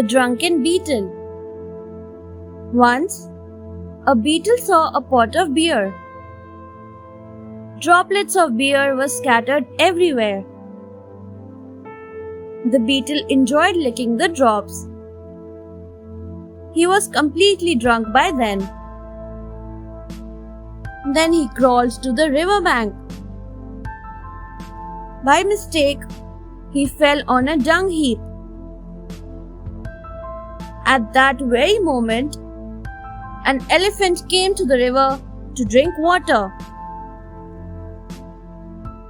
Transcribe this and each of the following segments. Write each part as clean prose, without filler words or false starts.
The Drunken Beetle. Once, a beetle saw a pot of beer. Droplets of beer were scattered everywhere. The beetle enjoyed licking the drops. He was completely drunk by then. Then he crawled to the riverbank. By mistake, he fell on a dung heap. At that very moment, an elephant came to the river to drink water.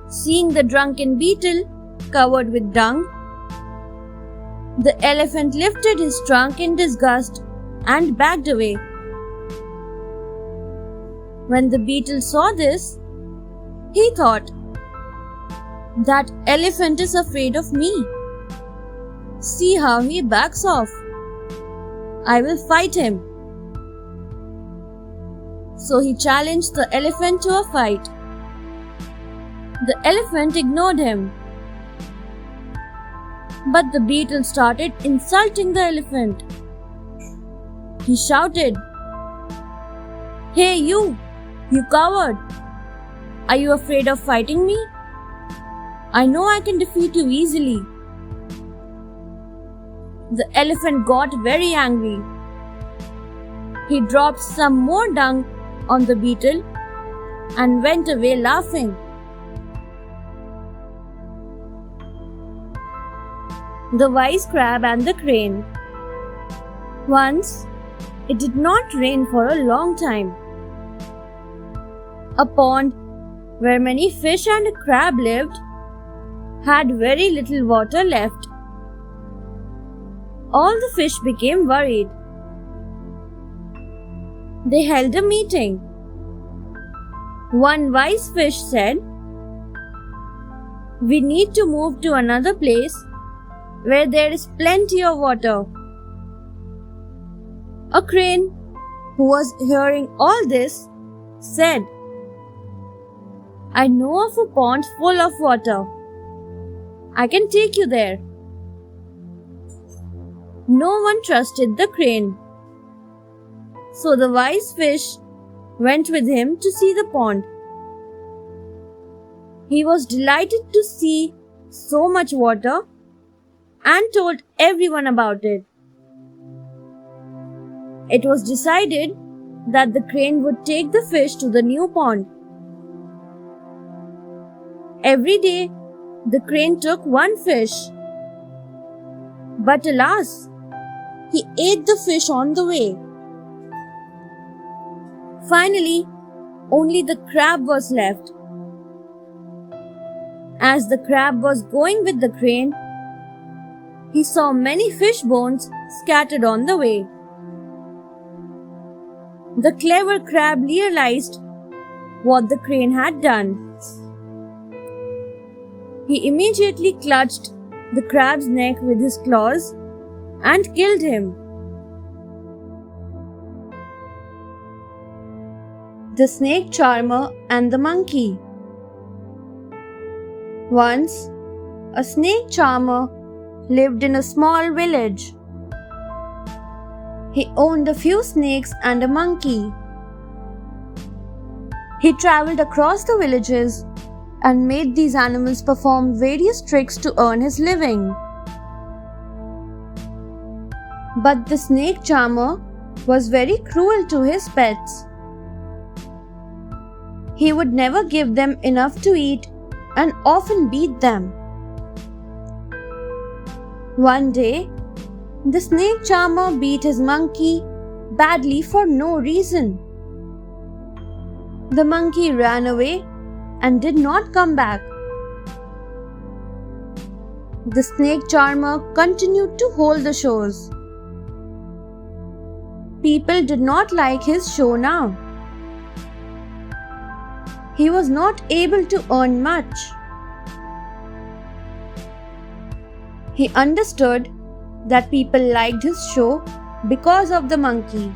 Seeing the drunken beetle covered with dung, the elephant lifted his trunk in disgust and backed away. When the beetle saw this, he thought, "That elephant is afraid of me. See how he backs off. I will fight him." So he challenged the elephant to a fight. The elephant ignored him. But the beetle started insulting the elephant. He shouted, "Hey you coward! Are you afraid of fighting me? I know I can defeat you easily." The elephant got very angry. He dropped some more dung on the beetle and went away laughing. The Wise Crab and the Crane. Once, it did not rain for a long time. A pond where many fish and a crab lived had very little water left. All the fish became worried. They held a meeting. One wise fish said, "We need to move to another place where there is plenty of water." A crane, who was hearing all this, said, "I know of a pond full of water. I can take you there." No one trusted the crane. So the wise fish went with him to see the pond. He was delighted to see so much water and told everyone about it. It was decided that the crane would take the fish to the new pond. Every day, the crane took one fish. But alas, he ate the fish on the way. Finally, only the crab was left. As the crab was going with the crane, he saw many fish bones scattered on the way. The clever crab realized what the crane had done. He immediately clutched the crab's neck with his claws and killed him. The Snake Charmer and the Monkey. Once, a snake charmer lived in a small village. He owned a few snakes and a monkey. He traveled across the villages and made these animals perform various tricks to earn his living. But the snake charmer was very cruel to his pets. He would never give them enough to eat and often beat them. One day, the snake charmer beat his monkey badly for no reason. The monkey ran away and did not come back. The snake charmer continued to hold the shows. People did not like his show now. He was not able to earn much. He understood that people liked his show because of the monkey.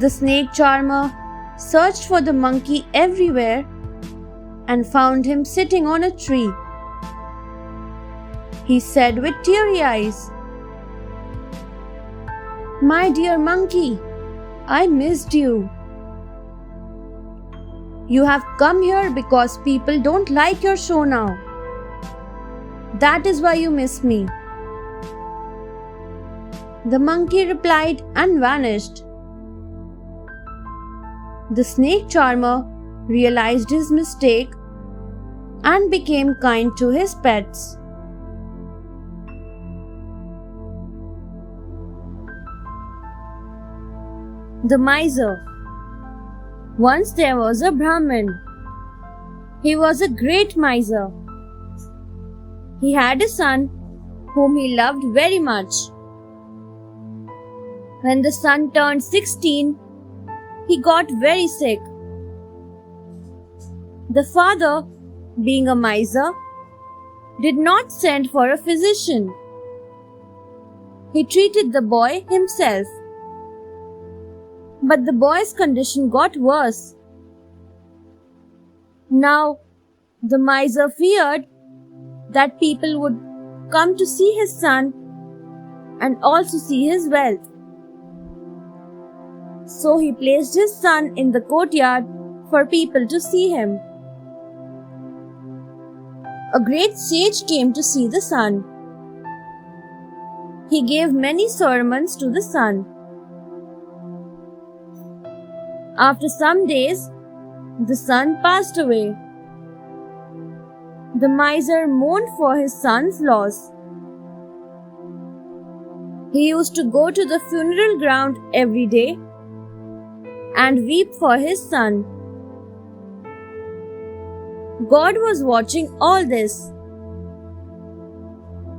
The snake charmer searched for the monkey everywhere and found him sitting on a tree. he said with teary eyes. My dear monkey, I missed you. You have come here because people don't like your show now. That is why you miss me. The monkey replied and vanished. The snake charmer realized his mistake and became kind to his pets. The miser. Once there was a Brahmin. He was a great miser. He had a son whom he loved very much. When the son turned 16, he got very sick. The father, being a miser, did not send for a physician. He treated the boy himself. But the boy's condition got worse. Now, the miser feared that people would come to see his son and also see his wealth. So he placed his son in the courtyard for people to see him. A great sage came to see the son. He gave many sermons to the son. After some days, the son passed away. The miser mourned for his son's loss. He used to go to the funeral ground every day and weep for his son. God was watching all this.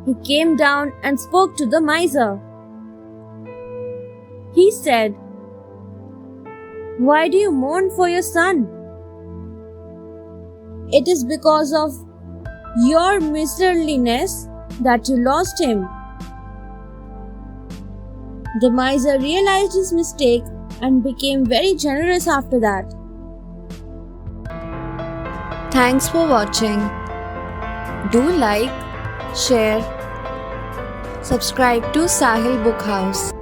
He came down and spoke to the miser. He said, Why do you mourn for your son? It is because of your miserliness that you lost him. The miser realized his mistake and became very generous after that. Thanks for watching. Do like, share, subscribe to Sahil Book House.